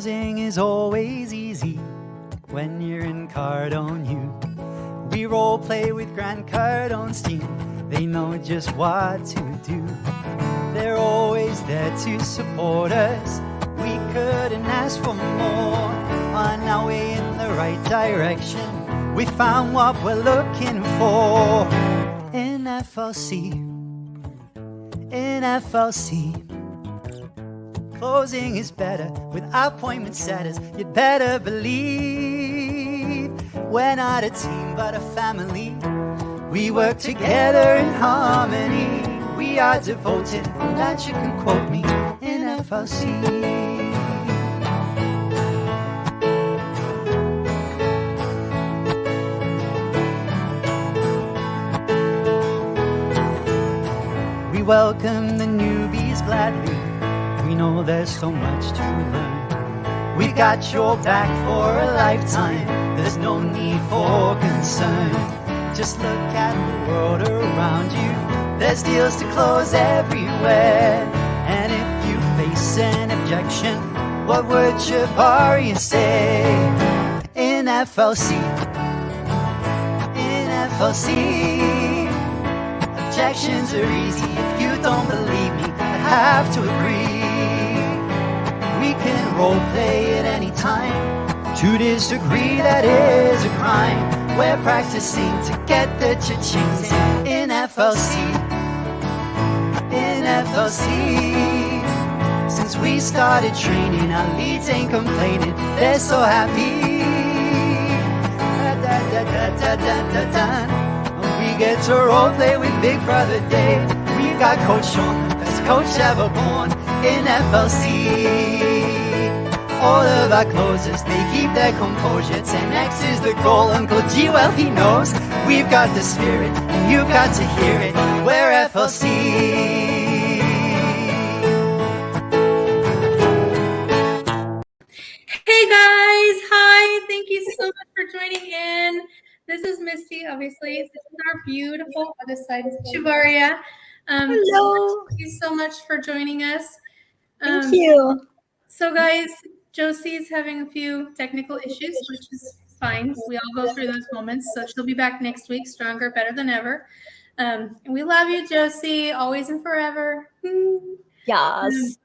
Closing is always easy when you're in Cardone U. We role play with Grant Cardone's team. They know just what to do. They're always there to support us. We couldn't ask for more. On our way in the right direction, we found what we're looking for. In FLC, in FLC. Closing is better with appointment setters. You'd better believe we're not a team but a family. We work together in harmony. We are devoted, on that you can quote me, in FLC. We welcome the newbies gladly. We know there's so much to learn. We've got your back for a lifetime. There's no need for concern. Just look at the world around you. There's deals to close everywhere. And if you face an objection, what would Jabari say? In FLC, in FLC, objections are easy. If you don't believe me, I have to agree. We can role play at any time. To disagree, that is a crime. We're practicing to get the cha-chings in FLC, in FLC. Since we started training, our leads ain't complaining. They're so happy. We get to role play with Big Brother Dave. We've got Coach Sean, the best coach ever born, in FLC. All of our closers, they keep their composure. 10x is the goal, Uncle G, well he knows. We've got the spirit, and you've got to hear it. We're FLC. Hey guys, hi, thank you so much for joining in. This is Misty, obviously. This is our beautiful other side, Shivaria. Hello. Thank you so much for joining us. Thank you. So guys, Josie's having a few technical issues, which is fine. We all go through those moments. So she'll be back next week, stronger, better than ever. And we love you, Josie, always and forever. Yes.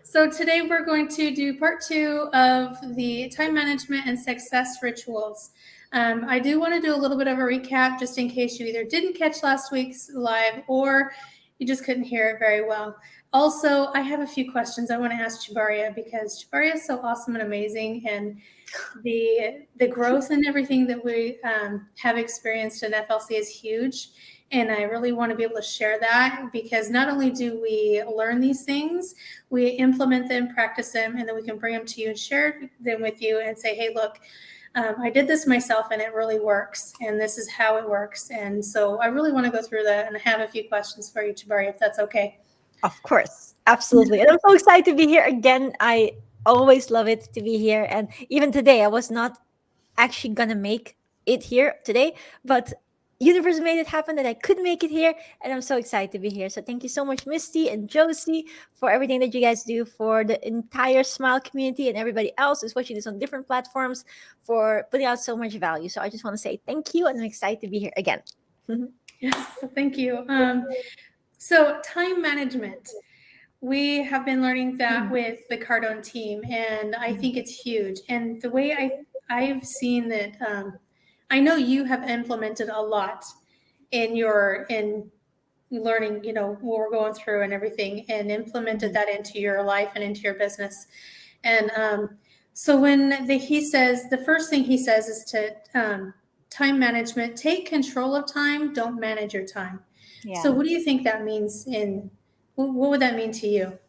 So today we're going to do part 2 of the time management and success rituals. I do want to do a little bit of a recap just in case you either didn't catch last week's live or you just couldn't hear it very well. Also, I have a few questions I want to ask Chibaria because Chibaria is so awesome and amazing, and the growth and everything that we have experienced in FLC is huge. And I really want to be able to share that because not only do we learn these things, we implement them, practice them, and then we can bring them to you and share them with you and say, hey, look, I did this myself and it really works. And this is how it works. And so I really want to go through that and I have a few questions for you, Jabari, if that's okay. Of course. Absolutely. And I'm so excited to be here again. I always love it to be here. And even today, I was not actually going to make it here today, but universe made it happen that I could make it here, and I'm so excited to be here. So thank you so much, Misty and Josie, for everything that you guys do for the entire Smile community and everybody else who's watching this on different platforms for putting out so much value. So I just want to say thank you, and I'm excited to be here again. Yes, thank you. So time management. We have been learning that with the Cardone team, and I think it's huge. And the way I've seen that, I know you have implemented a lot in learning, what we're going through and everything, and implemented that into your life and into your business. And so when the first thing he says is to time management, take control of time, don't manage your time. Yeah. So what do you think that means what would that mean to you?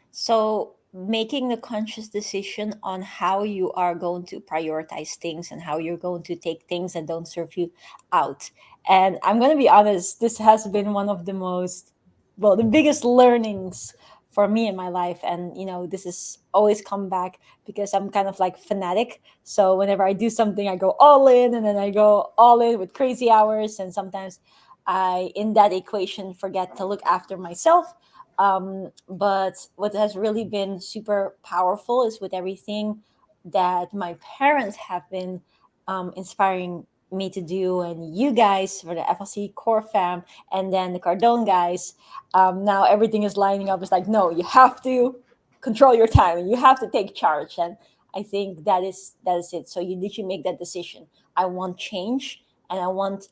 So making the conscious decision on how you are going to prioritize things and how you're going to take things that don't serve you out. And I'm going to be honest, this has been one of the biggest learnings for me in my life. And, this has always come back because I'm kind of like fanatic. So whenever I do something, I go all in, and then I go all in with crazy hours. And sometimes I, in that equation, forget to look after myself. But what has really been super powerful is with everything that my parents have been inspiring me to do, and you guys for the FLC core fam, and then the Cardone guys. Now everything is lining up. It's like, no, you have to control your time and you have to take charge. And I think that is it. So you literally make that decision. I want change, and I want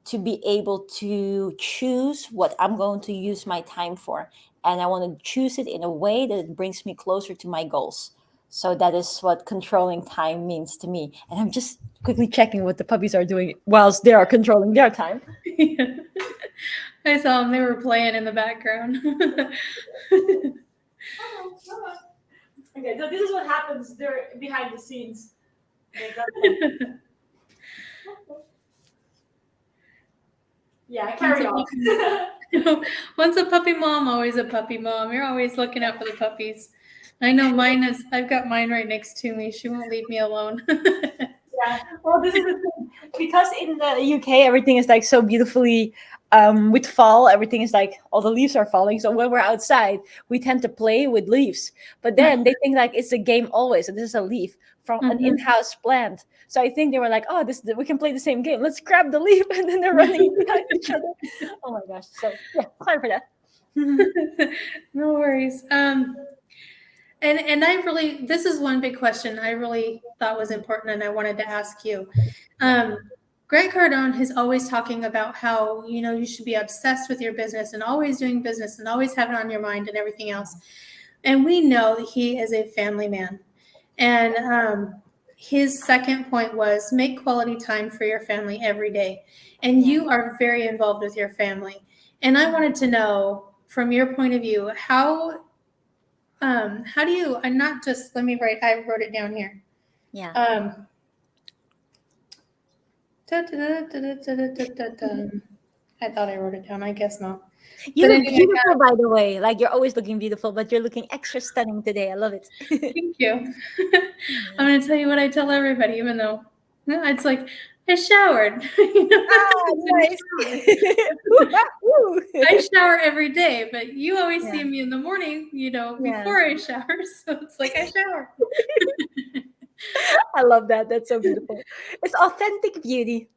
to be able to choose what I'm going to use my time for. And I want to choose it in a way that it brings me closer to my goals. So that is what controlling time means to me. And I'm just quickly checking what the puppies are doing whilst they are controlling their time. Yeah. I saw them. They were playing in the background. Okay, so this is what happens there behind the scenes. Yeah, carry on. Once a puppy mom, always a puppy mom. You're always looking out for the puppies. I know mine is. I've got mine right next to me. She won't leave me alone. Yeah. Well, this is the thing. Because in the UK everything is like so beautifully with fall, everything is like all the leaves are falling. So when we're outside, we tend to play with leaves. But then they think like it's a game always. So this is a leaf from an Mhm. in-house plant. So I think they were like, oh, this we can play the same game. Let's grab the leaf, and then they're running behind each other. Oh my gosh. So yeah, sorry for that. No worries. And I really, this is one big question I really thought was important, and I wanted to ask you. Um, Grant Cardone is always talking about how you should be obsessed with your business and always doing business and always have it on your mind and everything else. And we know that he is a family man. And his second point was make quality time for your family every day. And Yeah. you are very involved with your family. And I wanted to know, from your point of view, how do you, and not just, let me write, I wrote it down here. Yeah. Um, da, da, da, da, da, da, da, da, da. I thought I wrote it down. I guess not. You But look anyway, beautiful, by the way. Like you're always looking beautiful, but you're looking extra stunning today. I love it. thank you. I'm going to tell you what I tell everybody, even though it's like I showered. Ah, nice. Woo. I shower every day, but you always Yeah. see me in the morning, Yeah. before I shower. So it's like I shower. I love that. That's so beautiful. It's authentic beauty.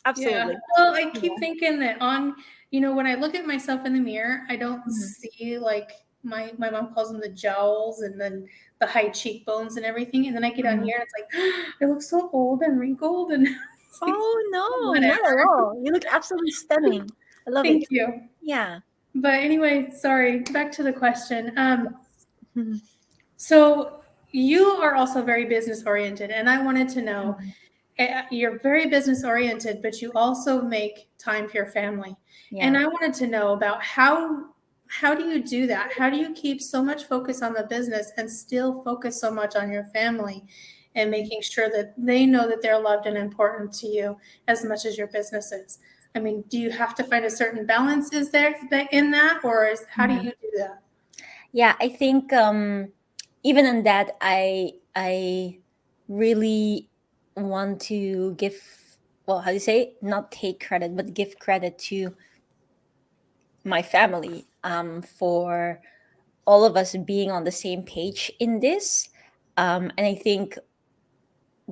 Yeah. Absolutely. Well, I keep Yeah. thinking that when I look at myself in the mirror, I don't Mhm. see like my mom calls them the jowls and then the high cheekbones and everything. And then I get on Mhm. here and it's like, I look so old and wrinkled and it's like, Oh no, not at whatever. all. You look absolutely stunning. I love it. Thank you. Yeah. But anyway, sorry, back to the question. Yes. Mhm. So you are also very business oriented, and I wanted to know, Mhm. you're very business oriented, but you also make time for your family. And Yeah. I wanted to know about how do you do that? How do you keep so much focus on the business and still focus so much on your family and making sure that they know that they're loved and important to you as much as your business is? I mean, do you have to find a certain balance is there in that, or how do Mhm. you do that? Yeah, I think even in that I really want to give, well, how do you say, not take credit but give credit to my family for all of us being on the same page in this. And I think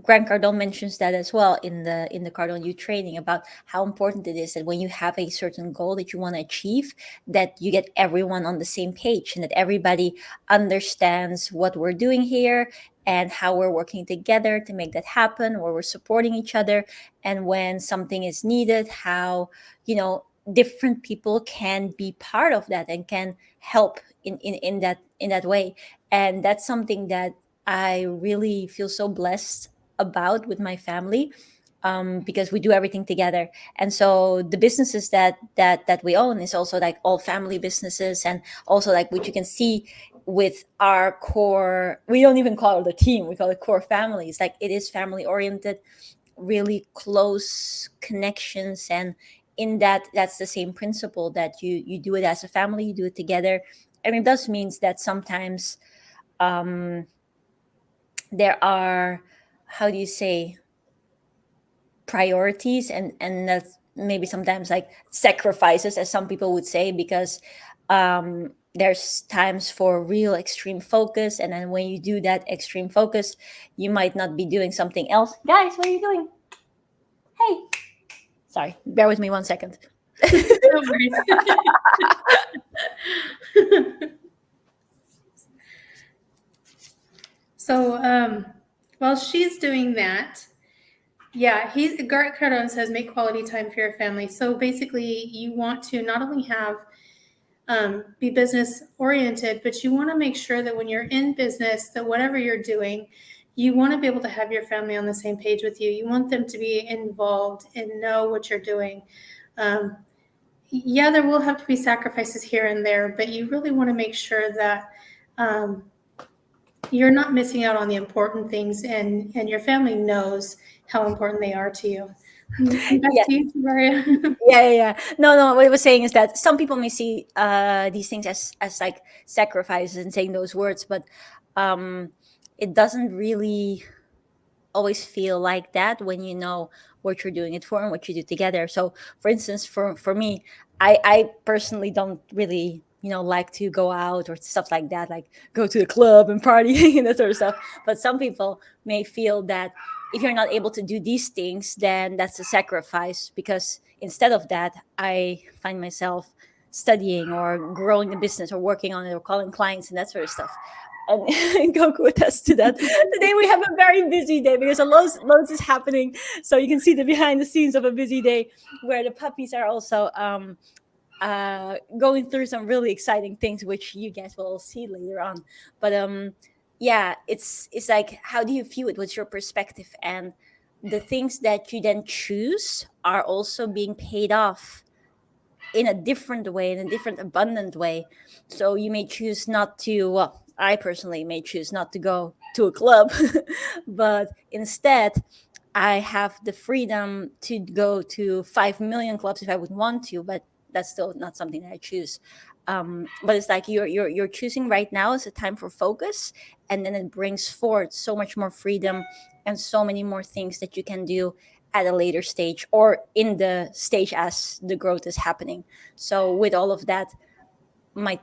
Grant Cardone mentions that as well in the Cardone You training about how important it is that when you have a certain goal that you want to achieve, that you get everyone on the same page and that everybody understands what we're doing here and how we're working together to make that happen, where we're supporting each other, and when something is needed, how different people can be part of that and can help in that way. And that's something that I really feel so blessed about with my family, because we do everything together. And so the businesses that we own is also like all family businesses, and also like what you can see with our core, we don't even call it a team, we call it core families. Like it is family oriented, really close connections. And in that's the same principle that you do it as a family, you do it together. And it does means that sometimes um there are, how do you say, priorities, and that's maybe sometimes like sacrifices, as some people would say, because there's times for real extreme focus, and then when you do that extreme focus, you might not be doing something else. Guys, what are you doing? Hey, sorry, bear with me 1 second. No worries. So while she's doing that, yeah, Garrett Cardone says make quality time for your family. So basically, you want to not only have be business oriented, but you want to make sure that when you're in business, that whatever you're doing, you want to be able to have your family on the same page with you. You want them to be involved and know what you're doing. Yeah, there will have to be sacrifices here and there, but you really want to make sure that um, you're not missing out on the important things, and your family knows how important they are to you. Back Yeah, to you, Maria. yeah. No. What I was saying is that some people may see these things as like sacrifices and saying those words, but um, it doesn't really always feel like that when you know what you're doing it for and what you do together. So for instance, for me, I personally don't really, like to go out or stuff like that, like go to the club and party and that sort of stuff. But some people may feel that if you're not able to do these things, then that's a sacrifice, because instead of that, I find myself studying or growing the business or working on it or calling clients and that sort of stuff. And Goku attests to that. Today we have a very busy day because loads is happening. So you can see the behind the scenes of a busy day, where the puppies are also going through some really exciting things, which you guys will see later on. But yeah, it's like, how do you view it? What's your perspective? And the things that you then choose are also being paid off in a different way, in a different abundant way. So you may choose not to, well, I personally may choose not to go to a club, but instead I have the freedom to go to 5 million clubs if I would want to, but that's still not something that I choose. But it's like you're choosing right now as a time for focus, and then it brings forth so much more freedom and so many more things that you can do at a later stage or in the stage as the growth is happening. So with all of that, my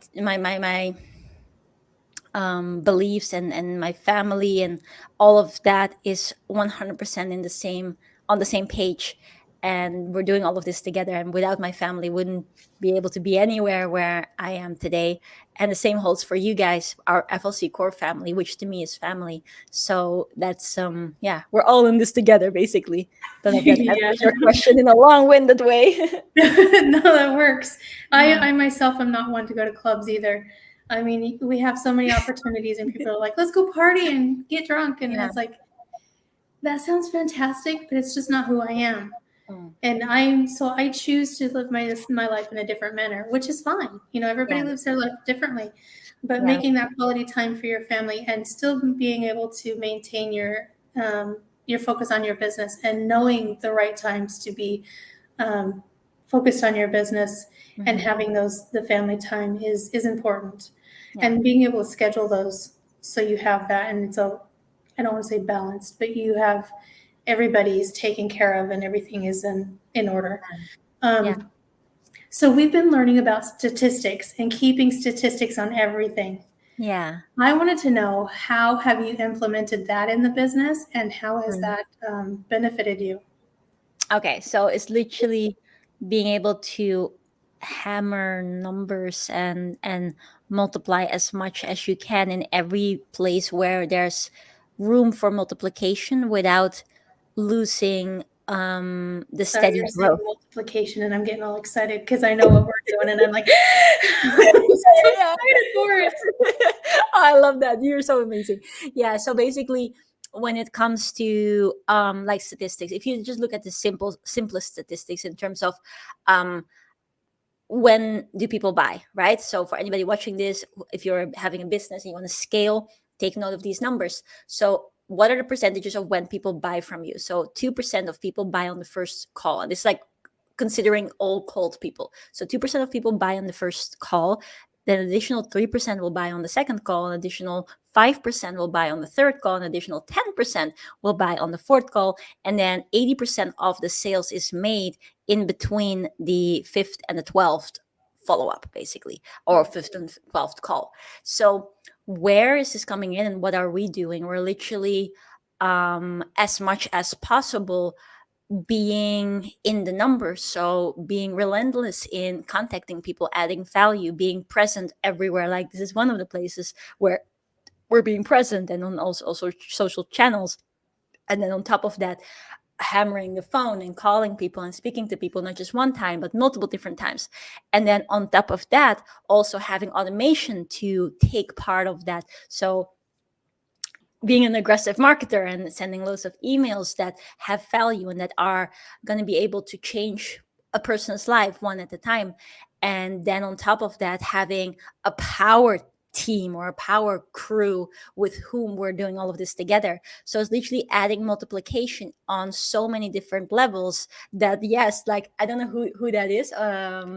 beliefs and my family and all of that is 100% in the same on the same page, and we're doing all of this together, and without my family wouldn't be able to be anywhere where I am today. And the same holds for you guys, our FLC core family, which to me is family. So that's yeah, we're all in this together, basically. Don't know if that Yeah. answers your question in a long-winded way. No, that works. Yeah. I myself am not one to go to clubs either. I mean, we have so many opportunities, and people are like, let's go party and get drunk. And Yeah. it's like, that sounds fantastic, but it's just not who I am. Mm. And so I choose to live my life in a different manner, which is fine. You know, everybody Yeah. lives their life differently, but Yeah. making that quality time for your family and still being able to maintain your focus on your business and knowing the right times to be um, focused on your business and Mhm. having the family time is important, Yeah. and being able to schedule those so you have that, and it's a, I don't want to say balanced, but you have everybody's taken care of and everything is in order. Yeah. So we've been learning about statistics and keeping statistics on everything. Yeah. I wanted to know, how have you implemented that in the business, and how has Mm. that benefited you? Okay, so it's literally being able to hammer numbers and multiply as much as you can in every place where there's room for multiplication without losing the Sorry, steady you're saying growth. multiplication, and I'm getting all excited because I know what we're doing, and I'm like, I'm so Yeah. excited for it. I love that. You're so amazing. Yeah. So basically, when it comes to like statistics, if you just look at the simplest statistics in terms of um when do people buy, right? So for anybody watching this, if you're having a business and you want to scale, take note of these numbers. So what are the percentages of when people buy from you? So 2% of people buy on the first call, and it's like considering all cold people. So 2% of people buy on the first call, then additional 3% will buy on the second call, an additional 5% will buy on the third call, an additional 10% will buy on the fourth call, and then 80% of the sales is made in between the fifth and the 12th follow up, basically, or fifth and 12th call. So where is this coming in, and what are we doing? We're literally, as much as possible, being in the numbers. So being relentless in contacting people, adding value, being present everywhere. Like, this is one of the places where we're being present, and on also social channels. And then on top of that, hammering the phone and calling people and speaking to people, not just one time but multiple different times. And then on top of that, also having automation to take part of that. So being an aggressive marketer and sending loads of emails that have value and that are going to be able to change a person's life one at a time. And then on top of that, having a power team or a power crew with whom we're doing all of this together. So it's literally adding multiplication on so many different levels that, yes, like, I don't know who that is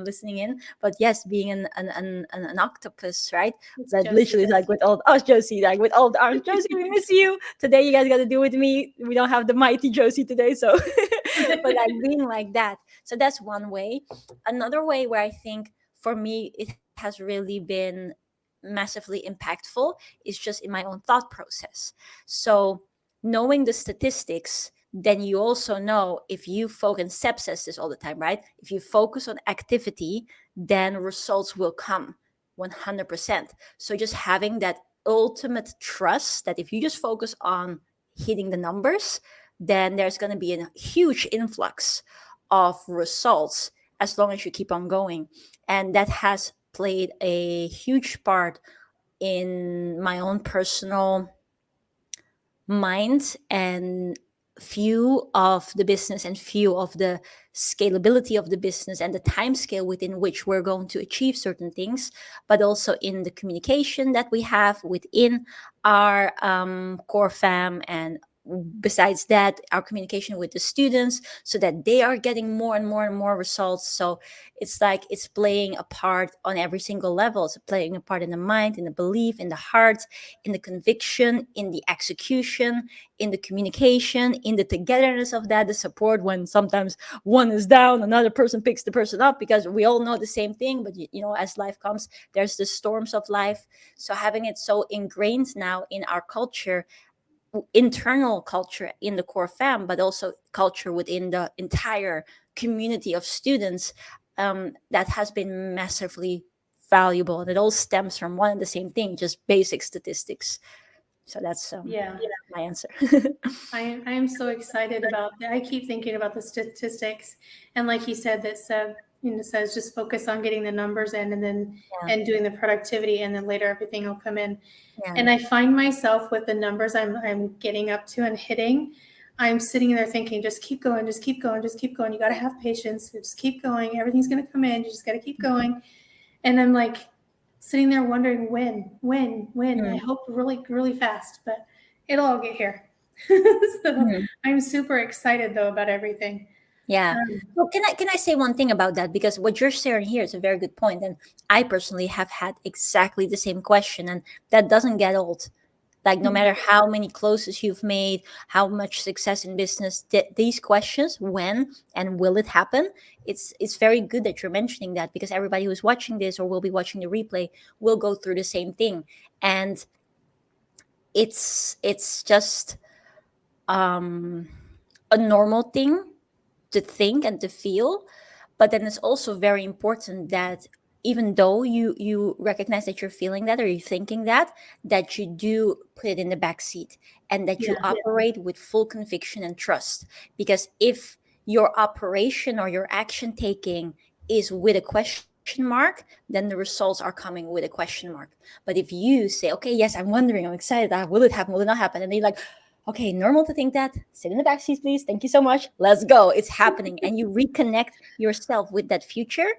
listening in, but yes, being an octopus, right? It's That Josie. literally is like with all, oh, Josie, like with all the arms. Josie, we miss you. Today you guys got to do with me. We don't have the mighty Josie today. So, but like being like that. So that's one way. Another way where I think for me it has really been massively impactful is just in my own thought process. So knowing the statistics, then you also know, if you focus, Seb says this all the time, right? If you focus on activity, then results will come 100%. So just having that ultimate trust that if you just focus on hitting the numbers, then there's going to be a huge influx of results as long as you keep on going. And that has played a huge part in my own personal mind and view of the business and view of the scalability of the business and the time scale within which we're going to achieve certain things, but also in the communication that we have within our core fam, and besides that, our communication with the students, so that they are getting more and more and more results. So it's like it's playing a part on every single level. It's playing a part in the mind, in the belief, in the heart, in the conviction, in the execution, in the communication, in the togetherness of that, the support when sometimes one is down, another person picks the person up, because we all know the same thing. But you know, as life comes, there's the storms of life. So having it so ingrained now in our culture, internal culture in the core fam, but also culture within the entire community of students, that has been massively valuable. And it all stems from one and the same thing, just basic statistics. So that's Yeah. my answer. I am so excited about that. I keep thinking about the statistics, and like you said, that said, says just focus on getting the numbers in, and then Yeah. and doing the productivity, and then later everything will come in. Yeah. And I find myself with the numbers I'm getting up to and hitting, I'm sitting there thinking, just keep going, just keep going, just keep going. You got to have patience. Just keep going. Everything's going to come in. You just got to keep going. And I'm like sitting there wondering when. I hope really, really fast, but it'll all get here. So Mhm. I'm super excited though about everything. Yeah. Um, So can I say one thing about that? Because what you're sharing here is a very good point, and I personally have had exactly the same question, and that doesn't get old. Like, no matter how many closes you've made, how much success in business, these questions, when and will it happen, it's very good that you're mentioning that, because everybody who's watching this or will be watching the replay will go through the same thing. And it's just um a normal thing to think and to feel. But then it's also very important that, even though you recognize that you're feeling that or you're thinking that you do put it in the back seat, and that you yeah, operate with full conviction and trust. Because if your operation or your action taking is with a question mark, then the results are coming with a question mark. But if you say, okay, yes, I'm wondering, I'm excited, will it happen, will it not happen, and they're like, okay, normal to think that. Sit in the back seat, please. Thank you so much. Let's go. It's happening. And you reconnect yourself with that future.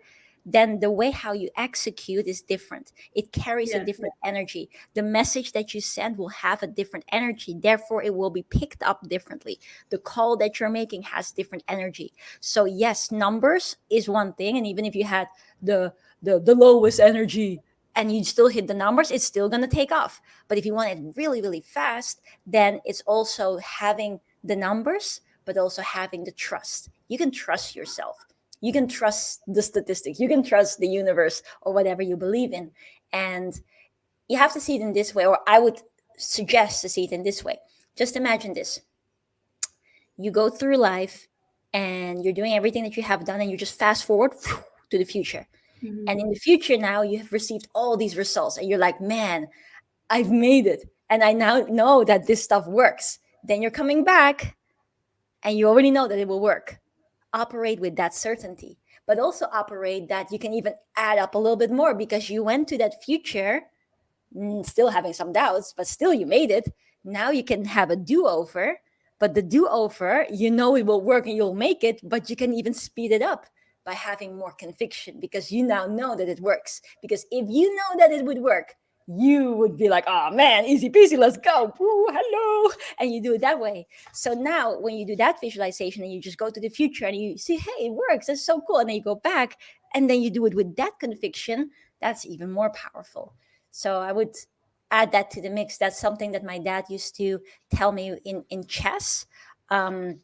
Then the way how you execute is different. It carries a yeah, different energy. The message that you send will have a different energy. Therefore, it will be picked up differently. The call that you're making has different energy. So yes, numbers is one thing. And even if you had the the lowest energy and you still hit the numbers, it's still gonna take off. But if you want it really, really fast, then it's also having the numbers, but also having the trust. You can trust yourself. You can trust the statistics, you can trust the universe or whatever you believe in. And you have to see it in this way, or I would suggest to see it in this way. Just imagine this: you go through life and you're doing everything that you have done, and you just fast forward to the future. Mhm. And in the future, now you have received all these results, and you're like, man, I've made it. And I now know that this stuff works. Then you're coming back and you already know that it will work. Operate with that certainty, but also operate that you can even add up a little bit more because you went to that future still having some doubts, but still you made it. Now you can have a do over, but the do over, you know it will work and you'll make it, but you can even speed it up by having more conviction because you now know that it works. Because if you know that it would work, you would be like, oh man, easy peasy, let's go. Woo, hello. And you do it that way. So now when you do that visualization and you just go to the future and you see, hey, it works, that's so cool. And then you go back and then you do it with that conviction, that's even more powerful. So I would add that to the mix. That's something that my dad used to tell me in chess, um,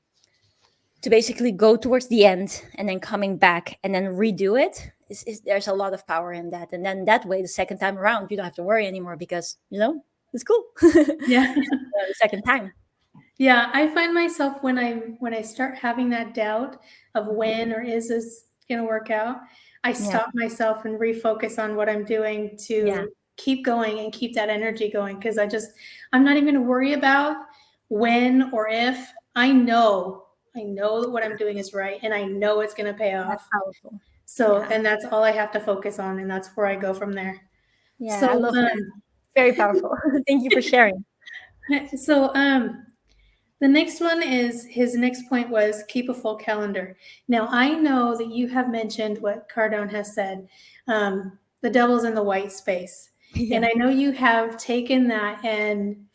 to basically go towards the end and then coming back and then redo it. There's a lot of power in that. And then that way, the second time around, you don't have to worry anymore because, it's cool. Yeah. The second time. Yeah, I find myself when I start having that doubt of when or is this going to work out, I Yeah. stop myself and refocus on what I'm doing Yeah. to keep going and keep that energy going because I'm not even going to worry about when or if. I know that what I'm doing is right and I know it's going to pay That's off. powerful. So, Yeah. and that's all I have to focus on and that's where I go from there. Yeah. I So, love that. Very powerful. Thank you for sharing. so the next one is his next point was keep a full calendar. Now, I know that you have mentioned what Cardone has said, the devil's in the white space. And Yeah. I know you have taken that and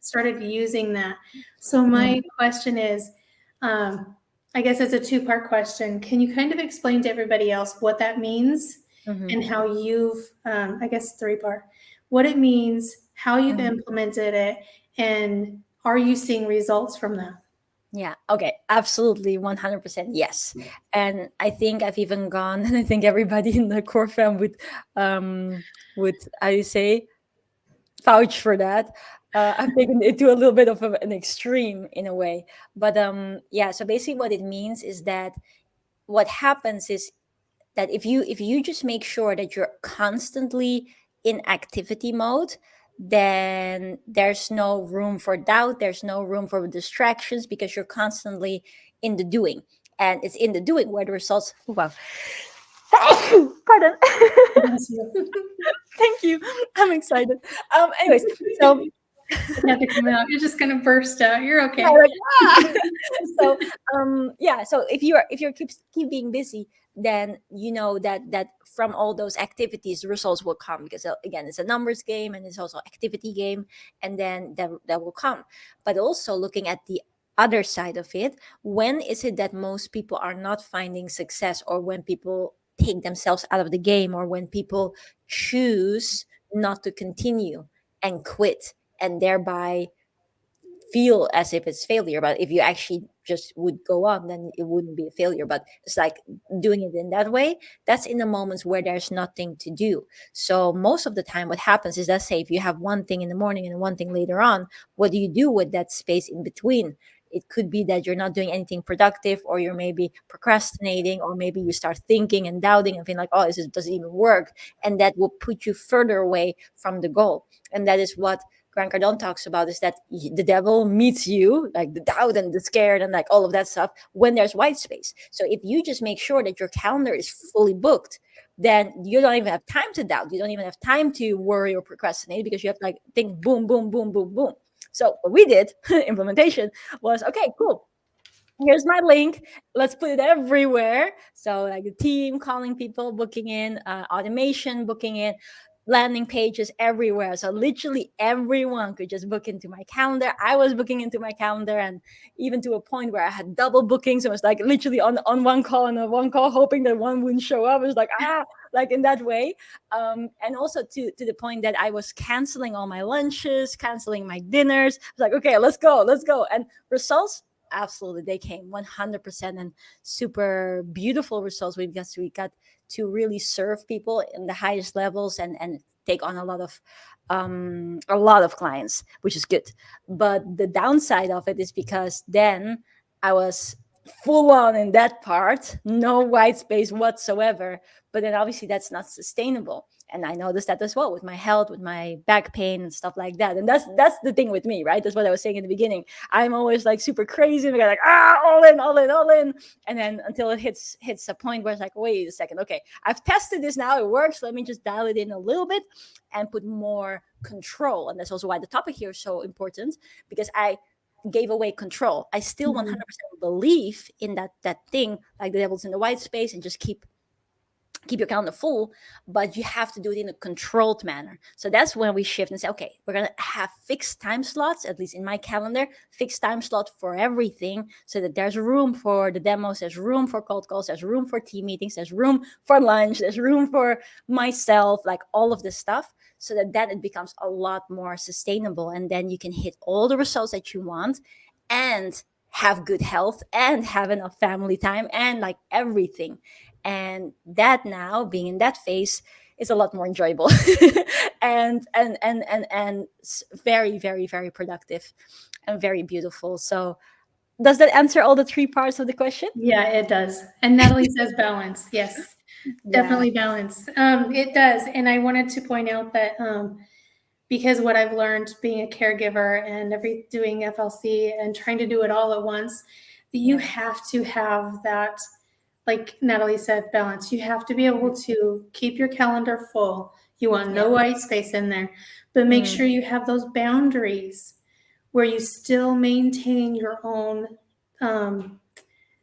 started using that. So my question is, um, I guess it's a two-part question. Can you kind of explain to everybody else what that means Mm-hmm. and how you've, I guess three-part, what it means, how you've Mm-hmm. implemented it, and are you seeing results from that? Yeah. Okay. Absolutely. 100% yes. And I think I've even gone, and I think everybody in the core fam would, I say, vouch for that. I've taken it to a little bit of an extreme in a way. But yeah, so basically what it means is that what happens is that if you just make sure that you're constantly in activity mode, then there's no room for doubt, there's no room for distractions because you're constantly in the doing, and it's in the doing where the results. Oh, wow. Pardon. Thank you. I'm excited. Anyways, so It had to come out. You're just gonna burst out. You're yeah, okay. like, ah! So yeah, so if you're keep being busy, then you know that from all those activities the results will come because again it's a numbers game and it's also activity game, and then that will come. But also looking at the other side of it, when is it that most people are not finding success, or when people take themselves out of the game, or when people choose not to continue and quit, and thereby feel as if it's failure. But if you actually just would go on, then it wouldn't be a failure. But it's like doing it in that way, that's in the moments where there's nothing to do. So most of the time what happens is, let's say if you have one thing in the morning and one thing later on, what do you do with that space in between? It could be that you're not doing anything productive, or you're maybe procrastinating, or maybe you start thinking and doubting and feeling like, oh, does it even work? And that will put you further away from the goal. And that is what Grant Cardone talks about, is that the devil meets you, like the doubt and the scared and like all of that stuff, when there's white space. So if you just make sure that your calendar is fully booked, then you don't even have time to doubt. You don't even have time to worry or procrastinate because you have to like think boom, boom, boom, boom, boom. So what we did, implementation, was okay, cool. Here's my link. Let's put it everywhere. So like the team calling people, booking in, automation, booking in, landing pages everywhere. So literally everyone could just book into my calendar. I was booking into my calendar, and even to a point where I had double bookings. So it was like literally on one call and on one call, hoping that one wouldn't show up. It was like, like in that way. And also to the point that I was canceling all my lunches, canceling my dinners. I was like, okay, let's go. And results, absolutely, they came 100%, and super beautiful results. We got to really serve people in the highest levels, and take on a lot of clients, which is good. But the downside of it is because then I was full on in that part, no white space whatsoever. But then obviously that's not sustainable. And I noticed that as well with my health, with my back pain and stuff like that. And that's the thing with me, right? That's what I was saying in the beginning. I'm always like super crazy. We got like, all in, all in, all in. And then until it hits a point where it's like, wait a second, okay, I've tested this now, it works. Let me just dial it in a little bit and put more control. And that's also why the topic here is so important, because I gave away control. I still 100% believe in that thing, like the devil's in the white space, and just keep your calendar full, but you have to do it in a controlled manner. So that's when we shift and say, okay, we're going to have fixed time slots, at least in my calendar, fixed time slot for everything, so that there's room for the demos, there's room for cold calls, there's room for team meetings, there's room for lunch, there's room for myself, like all of this stuff, so that then it becomes a lot more sustainable. And then you can hit all the results that you want and have good health and have enough family time and like everything. And that, now being in that phase, is a lot more enjoyable and very, very, very productive and very beautiful. So does that answer all the three parts of the question? Yeah, it does. And Natalie says balance. Yes, definitely balance. It does. And I wanted to point out that because what I've learned being a caregiver and doing FLC and trying to do it all at once, that you have to have that, like Natalie said, balance. You have to be able to keep your calendar full. You want no white space in there, but make sure you have those boundaries where you still maintain your own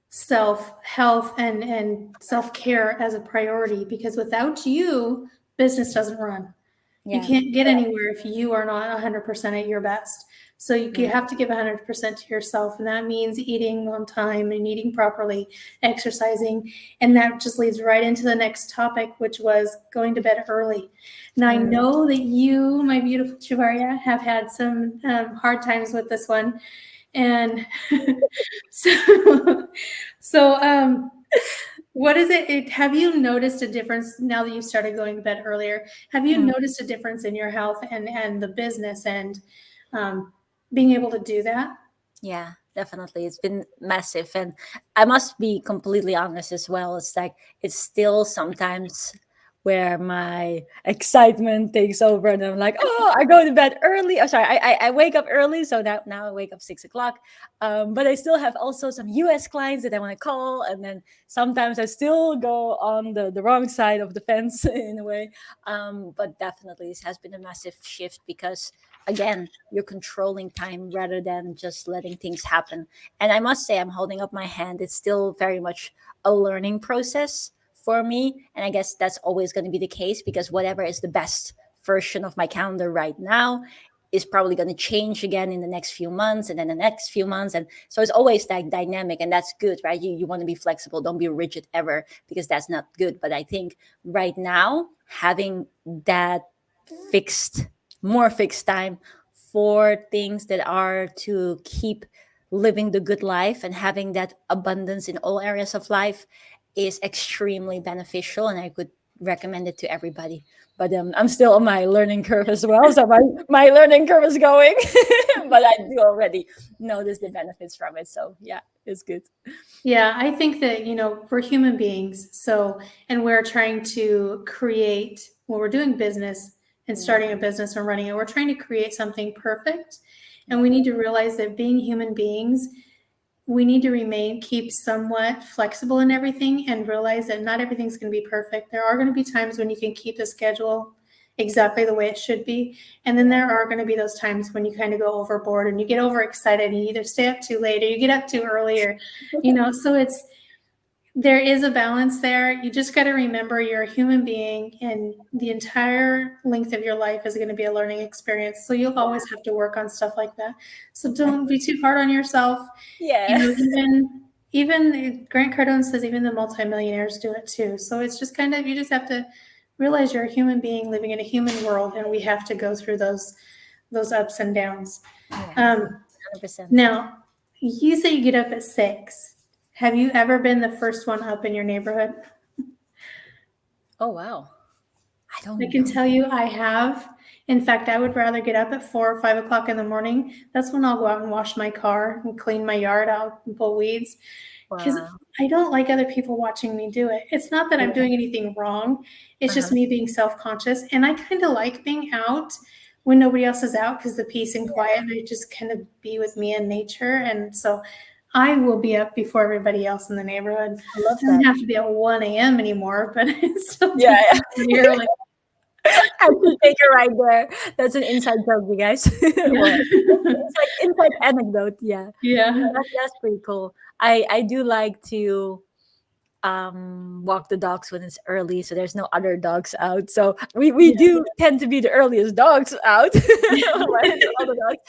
self-health and self-care as a priority, because without you, business doesn't run. You can't get anywhere if you are not 100% at your best. So you have to give 100% to yourself. And that means eating on time and eating properly, exercising. And that just leads right into the next topic, which was going to bed early. Now, I know that you, my beautiful Shivaria, have had some hard times with this one. And so what is it? Have you noticed a difference now that you started going to bed earlier? Have you noticed a difference in your health and the business and being able to do that? Yeah, definitely. It's been massive. And I must be completely honest as well. It's like, it's still sometimes where my excitement takes over, and I'm like, oh, I go to bed early. Oh, sorry, I wake up early. So now I wake up 6 o'clock. But I still have also some US clients that I want to call. And then sometimes I still go on the wrong side of the fence in a way. But definitely this has been a massive shift, because again, you're controlling time rather than just letting things happen. And I must say, I'm holding up my hand. It's still very much a learning process for me. And I guess that's always going to be the case, because whatever is the best version of my calendar right now is probably going to change again in the next few months, and then the next few months. And so it's always like dynamic, and that's good, right? You want to be flexible. Don't be rigid ever, because that's not good. But I think right now, having that more fixed time for things that are to keep living the good life and having that abundance in all areas of life is extremely beneficial, and I could recommend it to everybody. But I'm still on my learning curve as well, so my learning curve is going. But I do already notice the benefits from it, so yeah, it's good. Yeah, I think that, we're human beings. So, and we're trying to create, when we're doing business and starting a business and running it, we're trying to create something perfect. And we need to realize that being human beings, we need to keep somewhat flexible in everything, and realize that not everything's going to be perfect. There are going to be times when you can keep the schedule exactly the way it should be. And then there are going to be those times when you kind of go overboard and you get overexcited and you either stay up too late or you get up too early, or, so there is a balance there. You just got to remember you're a human being, and the entire length of your life is going to be a learning experience. So you'll always have to work on stuff like that. So don't be too hard on yourself. Yeah. Even Grant Cardone says even the multimillionaires do it too. So it's just kind of, you just have to realize you're a human being living in a human world, and we have to go through those ups and downs. 100%. Now, You say you get up at 6. Have you ever been the first one up in your neighborhood? Oh wow. I I don't can know. tell you I have. In fact, I would rather get up at 4 or 5 o'clock in the morning. That's when I'll go out and wash my car and clean my yard out and pull weeds. Because Wow. I don't like other people watching me do it. It's not that I'm Yeah. doing anything wrong. It's just Uh-huh. me being self-conscious. And I kind of like being out when nobody else is out because the peace and quiet, and I just kind of be with me and nature. And so I will be up before everybody else in the neighborhood. I love I don't that. have to be at 1 a.m. anymore, but it's still Yeah, yeah. pretty early. I should take it right there. That's an inside joke, you guys. Well, Yeah. inside anecdote. Yeah, Yeah. that's pretty cool. I do like to walk the dogs when it's early, so there's no other dogs out. So we Yeah. do tend to be the earliest dogs out, Yeah. right? All the dogs.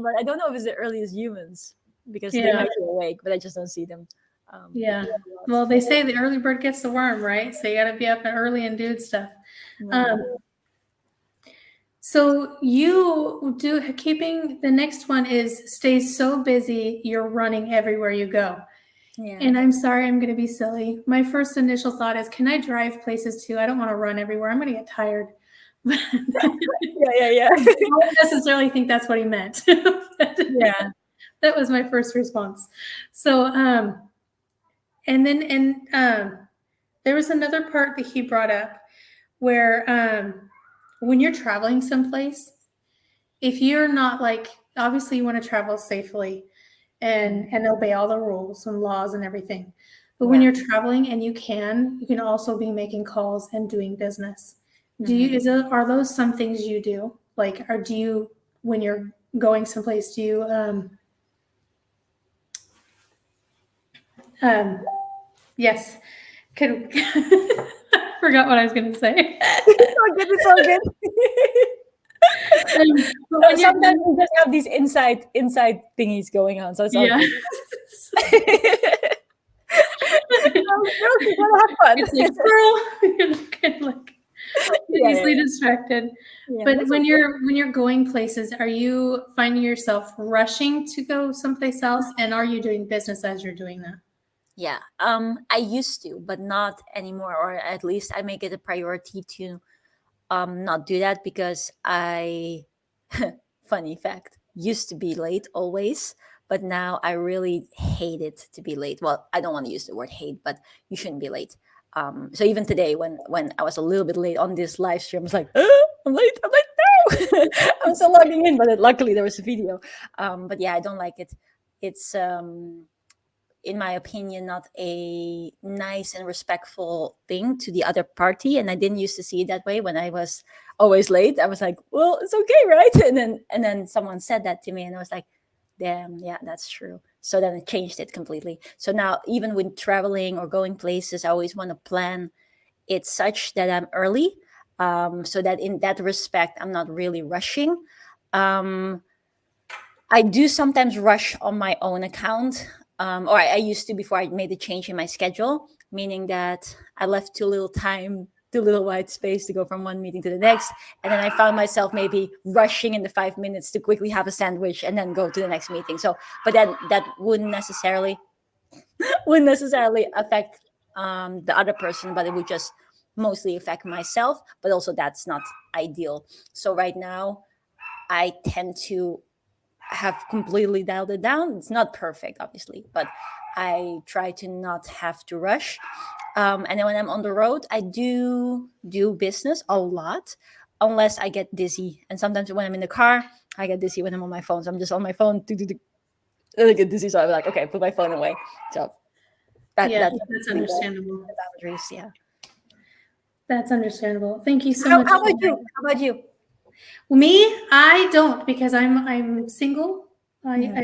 But I don't know if it's the earliest humans because they Yeah. might be awake, but I just don't see them. But Yeah. yeah, Well, they say the early bird gets the worm, right? So you got to be up early and doing stuff. yeah. Um, so you do keeping the next one is stay so busy you're running everywhere you go. Yeah. And I'm sorry, I'm going to be silly. My first initial thought is, can I drive places too? I don't want to run everywhere. I'm going to get tired. Yeah. I don't necessarily think that's what he meant. Yeah. That was my first response. So, there was another part that he brought up where when you're traveling someplace, if you're not like, obviously you want to travel safely and obey all the rules and laws and everything. But when Yeah. you're traveling and you can also be making calls and doing business. Mhm. Are those some things you do? Like, or do you, when you're going someplace, do you, yes, could, forgot what I was going to say. It's all good. It's all good. But when you're, Sometimes we just have these inside thingies going on, so it's all yeah. good. Girls just want to have fun. It's like squirrel. You're kind of like Yeah. easily distracted. Yeah, But that's when okay. you're going places, are you finding yourself rushing to go someplace else, and are you doing business as you're doing that? Yeah. I used to, but not anymore, or at least I make it a priority to not do that because I funny fact, used to be late always, but now I really hate it to be late. Well, I don't want to use the word hate, but you shouldn't be late. So even today, when I was a little bit late on this live stream, I was like, I'm late, I'm late now. I'm still logging in, but luckily there was a video. But yeah, I don't like it. It's in my opinion, not a nice and respectful thing to the other party. And I didn't used to see it that way when I was always late. I was like, well, it's okay, right? And then someone said that to me, and I was like, damn, yeah, that's true. So then it changed it completely. So now, even when traveling or going places, I always want to plan it such that I'm early, so that in that respect, I'm not really rushing. Um, I do sometimes rush on my own account, or I used to before I made the change in my schedule, meaning that I left too little time, too little white space to go from one meeting to the next, and then I found myself maybe rushing in the 5 minutes to quickly have a sandwich and then go to the next meeting. So, but then that wouldn't necessarily affect the other person, but it would just mostly affect myself. But also that's not ideal. So right now, I tend to have completely dialed it down. It's not perfect, obviously, but I try to not have to rush. And then when I'm on the road, I do business a lot, unless I get dizzy. And sometimes when I'm in the car, I get dizzy when I'm on my phone. So I'm just on my phone. I get dizzy, so I'm like, okay, put my phone away. So Yeah, that's that's the understandable. boundaries. Yeah. That's understandable. Thank you so How, much. how about you? How about you? Me, I don't because I'm single. I'm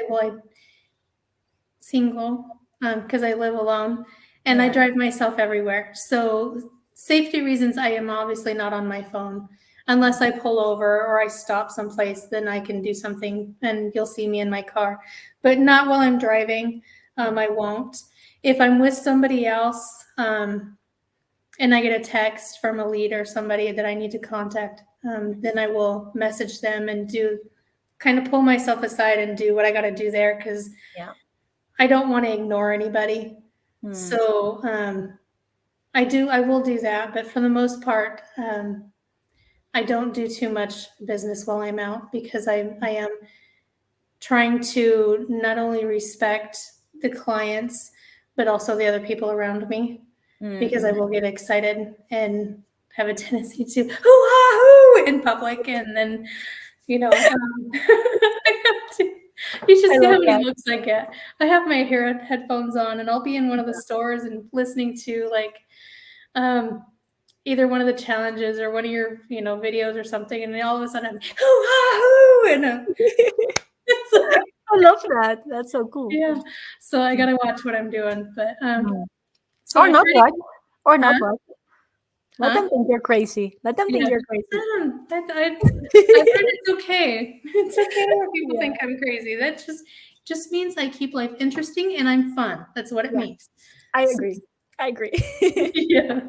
single because I live alone and I Yeah. drive myself everywhere. So safety reasons, I am obviously not on my phone unless I pull over or I stop someplace. Then I can do something and you'll see me in my car, but not while I'm driving. I won't. If I'm with somebody else and I get a text from a lead or somebody that I need to contact, then I will message them and do kind of pull myself aside and do what I got to do there because Yeah. I don't want to ignore anybody. So I will do that, but for the most part, I don't do too much business while I'm out because I am trying to not only respect the clients, but also the other people around me because I will get excited and have a tendency to hoo-ha-hoo in public. And then, I have to, you should I see love how many that. looks I get. I have my headphones on and I'll be in one of the stores and listening to either one of the challenges or one of your, videos or something. And then all of a sudden I'm hoo-ha-hoo and it's like, I love that. That's so cool. yeah. So I gotta watch what I'm doing. But so Or I not try watch. Or huh? not watch. Let them think you're crazy. Let them think Yeah, you're just crazy. let 'em. I've heard it's okay. It's okay when people Yeah. think I'm crazy. That just means I keep life interesting and I'm fun. That's what it Yeah. means. I So, agree. I agree. yeah.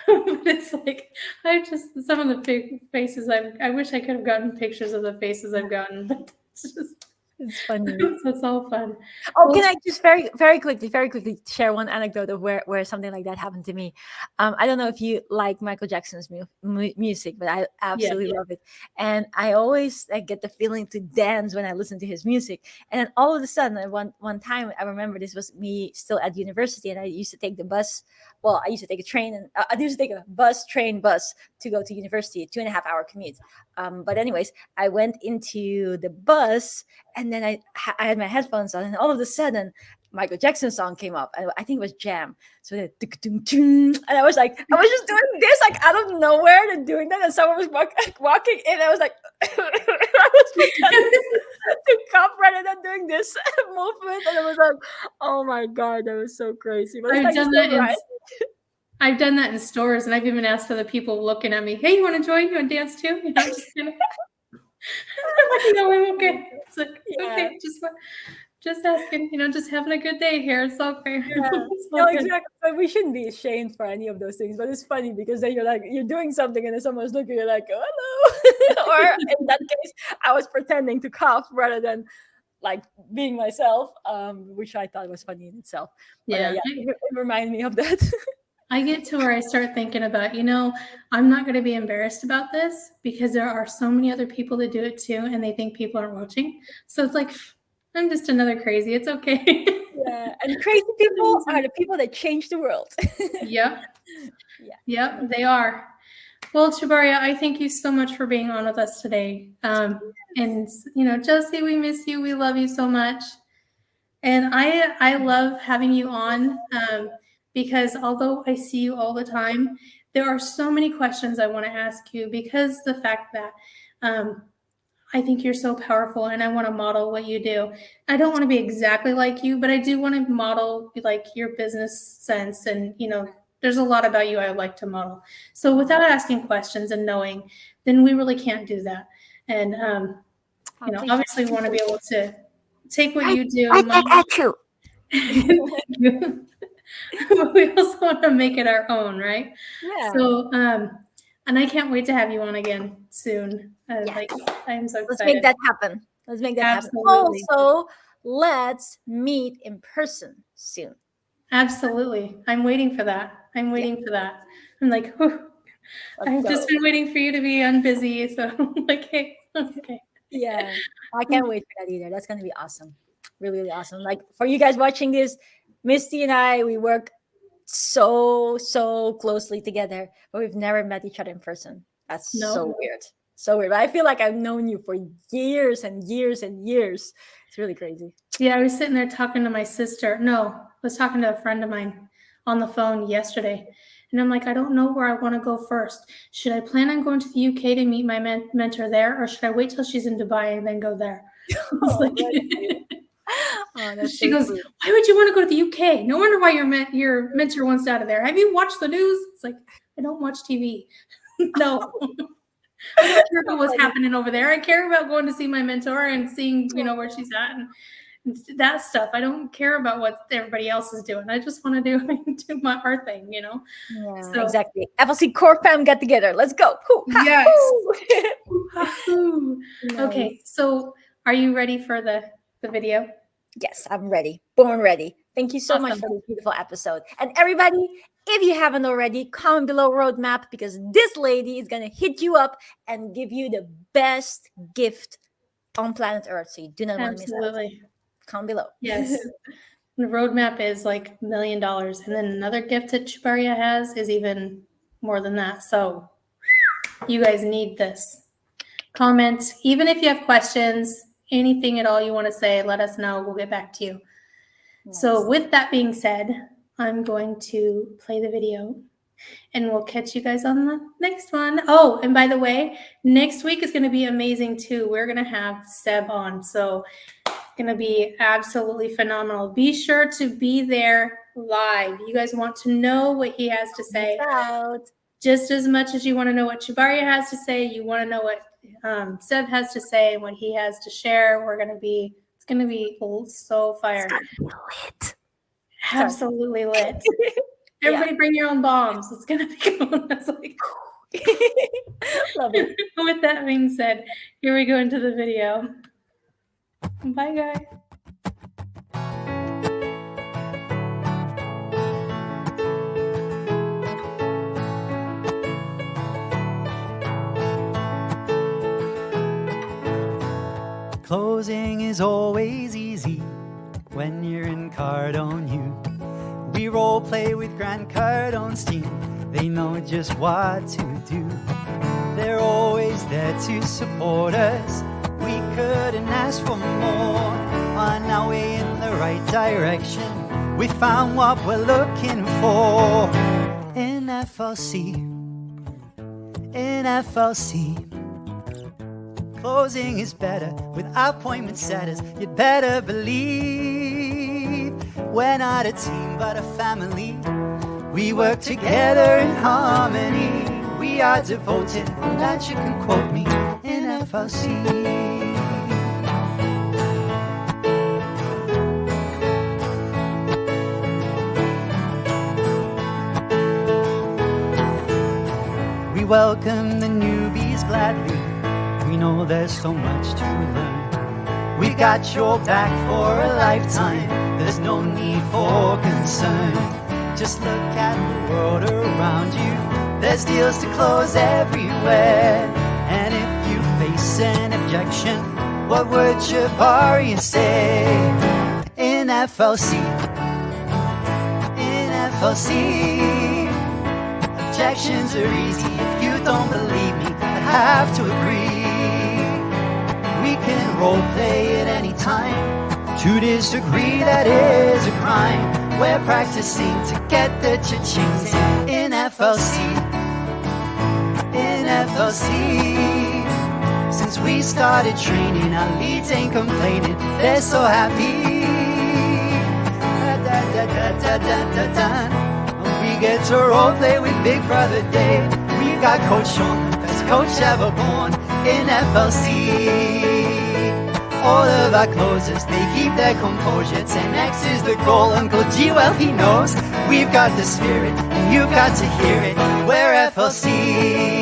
But it's like I just some of the faces I wish I could have gotten pictures of the faces I've gotten, but it's just It's funny. it's all fun. Oh, Well, can I just very quickly share one anecdote of where something like that happened to me? I don't know if you like Michael Jackson's music, but I yeah. absolutely love it, and I always like get the feeling to dance when I listen to his music. And then all of a sudden, one time I remember this was me still at university, and I used to take the bus. Well, I used to take a train, and I used to take a bus to go to university, 2.5 hour commute. But anyways, I went into the bus and then I had my headphones on, and all of a sudden, Michael Jackson song came up, and I think it was Jam. So and I was just doing this like out of nowhere and doing that, and someone was walking in. And I was like, I was pretending to cop rather than doing this movement, and I was like, oh my god, that was so crazy. But it's I've like done so that in right. I've done that in stores, and I've even asked for the people looking at me, "Hey, you want to join? You want to dance too?" Just kind of. I'm like, no, I'm okay. It's like, Yeah. okay, just asking, just having a good day here. It's okay. Yeah. It's No, all good. exactly. But we shouldn't be ashamed for any of those things. But it's funny because then you're doing something and then someone's looking, you're like, oh, hello. Or in that case, I was pretending to cough rather than like being myself, which I thought was funny in itself. But Yeah, it reminded me of that. I get to where I start thinking about, I'm not going to be embarrassed about this because there are so many other people that do it too, and they think people aren't watching. So it's like, I'm just another crazy. It's okay. Yeah. And crazy people are the people that change the world. Yep. Yeah. Yep, they are. Well, Shabaria, I thank you so much for being on with us today. And Josie, we miss you. We love you so much. And I love having you on because although I see you all the time, there are so many questions I want to ask you because the fact that I think you're so powerful and I want to model what you do. I don't want to be exactly like you, but I do want to model like your business sense and there's a lot about you I would like to model. So without asking questions and knowing, then we really can't do that. And obviously we want to be able to take what you do. I got you. Thank you. We also want to make it our own, right? Yeah. So and I can't wait to have you on again soon. Yes. I am so Let's excited. make that happen. Let's make that Absolutely. happen. Also, let's meet in person soon. Absolutely. I'm waiting for that. I'm like, whew. I've just been waiting for you to be unbusy. So I'm like, hey, okay. Yeah. I can't wait for that either. That's going to be awesome. Really, really awesome. Like for you guys watching this, Misty and I, we work so closely together, but we've never met each other in person. That's so weird. So weird. But I feel like I've known you for years and years and years. It's really crazy. Yeah, I was sitting there talking to my sister. No, I was talking to a friend of mine on the phone yesterday. And I'm like, I don't know where I want to go first. Should I plan on going to the UK to meet my mentor there, or should I wait till she's in Dubai and then go there? She goes, why would you want to go to the UK? No wonder why your mentor wants out of there. Have you watched the news? It's like, I don't watch TV. No. I don't care about what's happening over there. I care about going to see my mentor and seeing, where she's at and that stuff. I don't care about what everybody else is doing. I just want to do our thing, Yeah, so, exactly. FLC Core Fam get together. Let's go. Yes. Okay, so are you ready for the video? Yes, I'm ready. Born ready. Thank you so much Awesome. for this beautiful episode. And everybody, if you haven't already, comment below roadmap because this lady is going to hit you up and give you the best gift on planet Earth. So you do not want to miss out. Absolutely. Comment below. Yes. The roadmap is like $1 million. And then another gift that Chubaria has is even more than that. So you guys need this. Comment. Even if you have questions, anything at all you want to say, let us know. We'll get back to you. Nice. So with that being said, I'm going to play the video and we'll catch you guys on the next one. Oh, and by the way, next week is going to be amazing too. We're going to have Seb on. So it's going to be absolutely phenomenal. Be sure to be there live. You guys want to know what he has to say. Just as much as you want to know what Chubaria has to say, you want to know what Seb has to say and what he has to share. It's going to be so fire. It's gonna be lit. Absolutely lit. Everybody bring your own bombs. It's going to be going. That's like, love it. With that being said, here we go into the video. Bye, guys. Closing is always easy when you're in Cardone U. We role play with Grand Cardone's team. They know just what to do. They're always there to support us. We couldn't ask for more. On our way in the right direction, we found what we're looking for. In FLC, in FLC. Closing is better with appointment setters. You'd better believe we're not a team but a family. We work together in harmony. We are devoted, and that you can quote me in FLC. We welcome the newbies gladly. We know there's so much to learn. We've got your back for a lifetime. There's no need for concern. Just look at the world around you. There's deals to close everywhere. And if you face an objection, what would Jabari say? In FLC, in FLC, objections are easy. If you don't believe me, I have to agree. We can role play at any time. To disagree, that is a crime. We're practicing to get the cha-chings in FLC. In FLC. Since we started training, our leads ain't complaining. They're so happy. We get to role play with Big Brother Dave. We've got Coach Sean, the best coach ever born in FLC. All of our closers, they keep their composure. 10x is the goal, Uncle G, well he knows. We've got the spirit, and you've got to hear it. We're FLC.